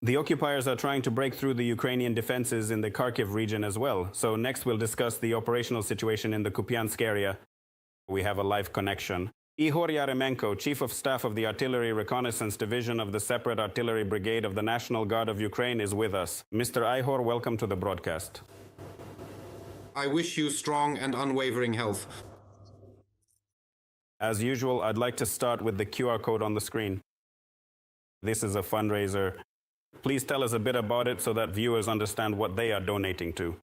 The occupiers are trying to break through the Ukrainian defenses in the Kharkiv region as well. So next we'll discuss the operational situation in the Kupiansk area. We have a live connection. Ihor Yaremenko, Chief of Staff of the Artillery Reconnaissance Division of the Separate Artillery Brigade of the National Guard of Ukraine, is with us. Mr. Ihor, welcome to the broadcast. I wish you strong and unwavering health. As usual, I'd like to start with the QR code on the screen. This is a fundraiser. Please tell us a bit about it so that viewers understand what they are donating to.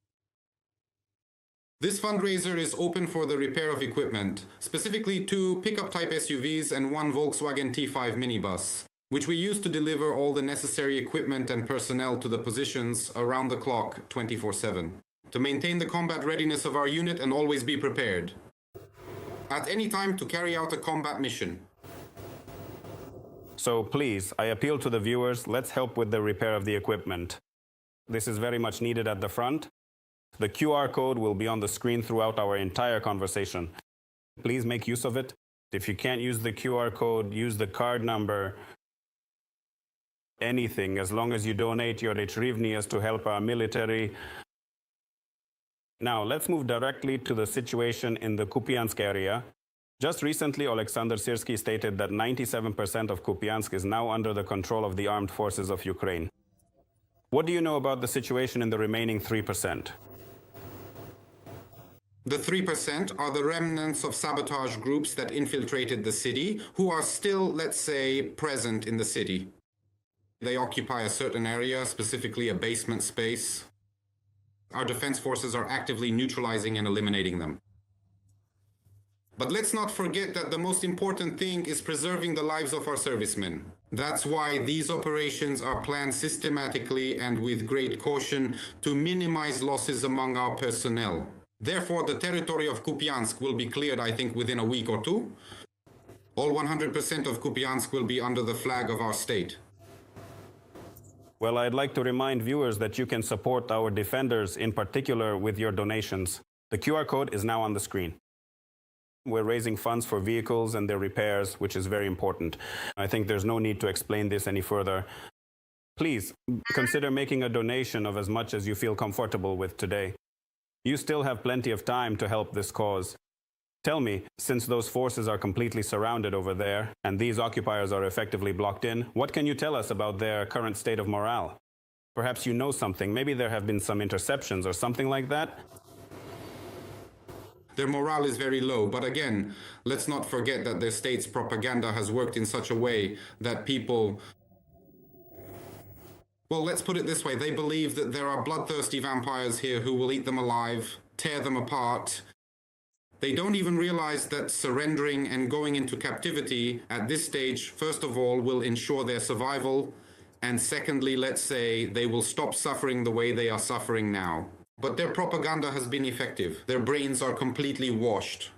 This fundraiser is open for the repair of equipment, specifically 2 pickup-type SUVs and 1 Volkswagen T5 minibus, which we use to deliver all the necessary equipment and personnel to the positions around the clock 24/7, to maintain the combat readiness of our unit and always be prepared, at any time to carry out a combat mission. So please, I appeal to the viewers, let's help with the repair of the equipment. This is very much needed at the front. The QR code will be on the screen throughout our entire conversation. Please make use of it. If you can't use the QR code, use the card number. Anything, as long as you donate your hryvnias to help our military. Now, let's move directly to the situation in the Kupiansk area. Just recently, Oleksandr Syrsky stated that 97% of Kupiansk is now under the control of the armed forces of Ukraine. What do you know about the situation in the remaining 3%? The 3% are the remnants of sabotage groups that infiltrated the city, who are still, let's say, present in the city. They occupy a certain area, specifically a basement space. Our defense forces are actively neutralizing and eliminating them. But let's not forget that the most important thing is preserving the lives of our servicemen. That's why these operations are planned systematically and with great caution to minimize losses among our personnel. Therefore, the territory of Kupiansk will be cleared, I think, within a week or 2. All 100% of Kupiansk will be under the flag of our state. Well, I'd like to remind viewers that you can support our defenders, in particular with your donations. The QR code is now on the screen. We're raising funds for vehicles and their repairs, which is very important. I think there's no need to explain this any further. Please consider making a donation of as much as you feel comfortable with today. You still have plenty of time to help this cause. Tell me, since those forces are completely surrounded over there and these occupiers are effectively blocked in, what can you tell us about their current state of morale? Perhaps you know something. Maybe there have been some interceptions or something like that? Their morale is very low, but again, let's not forget that their state's propaganda has worked in such a way that people... Well, let's put it this way. They believe that there are bloodthirsty vampires here who will eat them alive, tear them apart. They don't even realize that surrendering and going into captivity at this stage, first of all, will ensure their survival. And secondly, let's say, they will stop suffering the way they are suffering now. But their propaganda has been effective. Their brains are completely washed.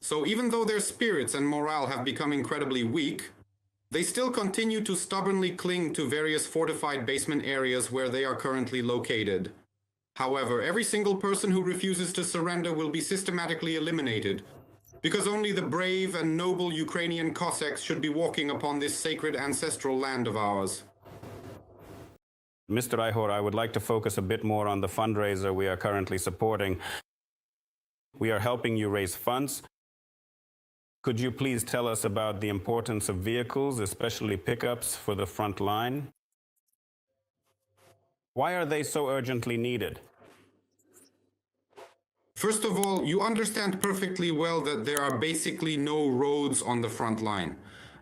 So even though their spirits and morale have become incredibly weak, they still continue to stubbornly cling to various fortified basement areas where they are currently located. However, every single person who refuses to surrender will be systematically eliminated, because only the brave and noble Ukrainian Cossacks should be walking upon this sacred ancestral land of ours. Mr. Ihor, I would like to focus a bit more on the fundraiser we are currently supporting. We are helping you raise funds. Could you please tell us about the importance of vehicles, especially pickups, for the front line? Why are they so urgently needed? First of all, you understand perfectly well that there are basically no roads on the front line.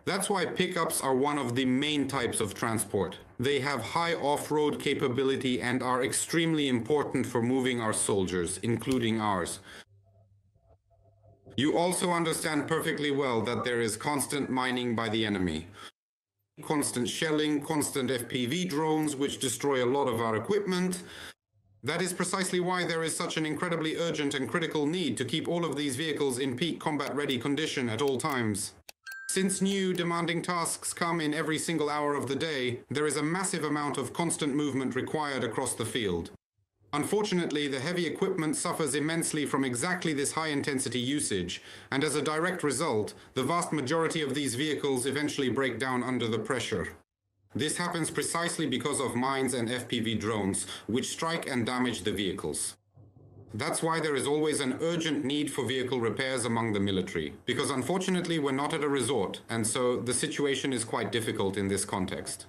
That's why pickups are one of the main types of transport. They have high off-road capability and are extremely important for moving our soldiers, including ours. You also understand perfectly well that there is constant mining by the enemy. Constant shelling, constant FPV drones, which destroy a lot of our equipment. That is precisely why there is such an incredibly urgent and critical need to keep all of these vehicles in peak combat-ready condition at all times. Since new demanding tasks come in every single hour of the day, there is a massive amount of constant movement required across the field. Unfortunately, the heavy equipment suffers immensely from exactly this high-intensity usage, and as a direct result, the vast majority of these vehicles eventually break down under the pressure. This happens precisely because of mines and FPV drones, which strike and damage the vehicles. That's why there is always an urgent need for vehicle repairs among the military, because unfortunately we're not at a resort, and so the situation is quite difficult in this context.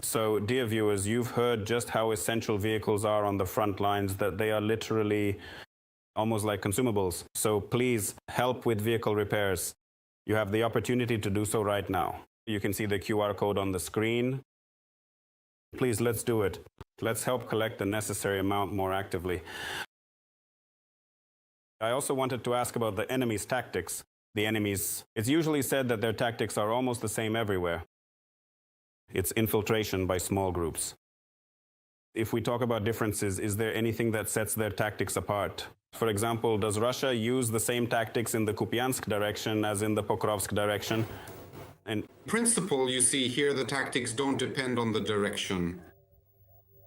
So, dear viewers, you've heard just how essential vehicles are on the front lines, that they are literally almost like consumables. So please help with vehicle repairs. You have the opportunity to do so right now. You can see the QR code on the screen. Please, let's do it. Let's help collect the necessary amount more actively. I also wanted to ask about the enemy's tactics. It's usually said that their tactics are almost the same everywhere. It's infiltration by small groups. If we talk about differences, is there anything that sets their tactics apart? For example, does Russia use the same tactics in the Kupiansk direction as in the Pokrovsk direction? In principle, you see here the tactics don't depend on the direction.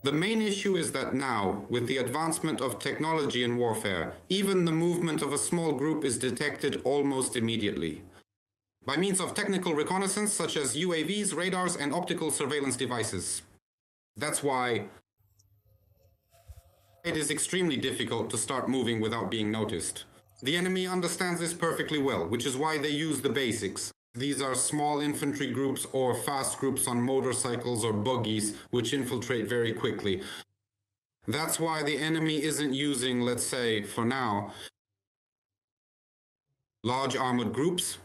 The main issue is that now, with the advancement of technology in warfare, even the movement of a small group is detected almost immediately, by means of technical reconnaissance such as UAVs, radars, and optical surveillance devices. That's why it is extremely difficult to start moving without being noticed. The enemy understands this perfectly well, which is why they use the basics. These are small infantry groups or fast groups on motorcycles or buggies, which infiltrate very quickly. That's why the enemy isn't using, let's say, for now, large armored groups.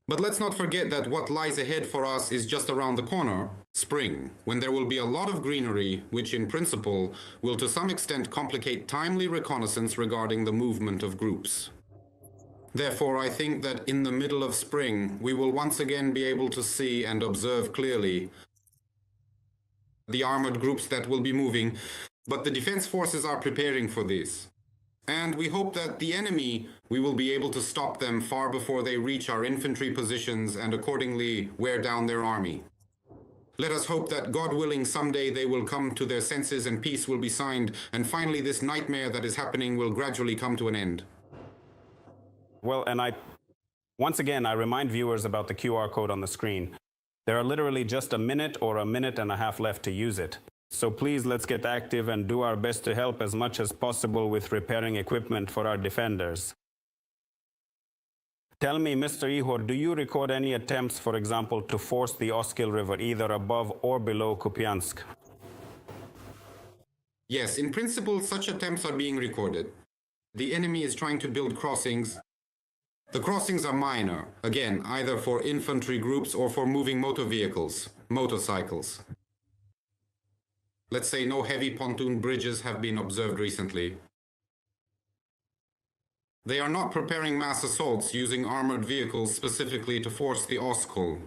But let's not forget that what lies ahead for us is just around the corner, spring, when there will be a lot of greenery, which in principle will to some extent complicate timely reconnaissance regarding the movement of groups. Therefore, I think that in the middle of spring, we will once again be able to see and observe clearly the armored groups that will be moving, but the defense forces are preparing for this. And we hope that the enemy, we will be able to stop them far before they reach our infantry positions and accordingly wear down their army. Let us hope that, God willing, someday they will come to their senses and peace will be signed, and finally this nightmare that is happening will gradually come to an end. Well, and once again, I remind viewers about the QR code on the screen. There are literally just a minute or a minute and a half left to use it. So please, let's get active and do our best to help as much as possible with repairing equipment for our defenders. Tell me, Mr. Ihor, do you record any attempts, for example, to force the Oskil River either above or below Kupiansk? Yes, in principle, such attempts are being recorded. The enemy is trying to build crossings. The crossings are minor, again, either for infantry groups or for moving motor vehicles, motorcycles. Let's say no heavy pontoon bridges have been observed recently. They are not preparing mass assaults using armored vehicles specifically to force the Oskil.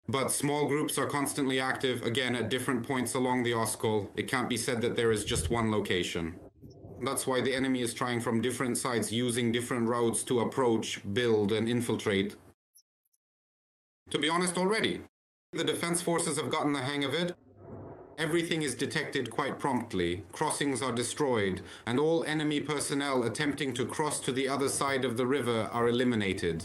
But small groups are constantly active, again, at different points along the Oskil. It can't be said that there is just one location. That's why the enemy is trying from different sides, using different routes to approach, build, and infiltrate. To be honest, already, the defense forces have gotten the hang of it. Everything is detected quite promptly, crossings are destroyed, and all enemy personnel attempting to cross to the other side of the river are eliminated.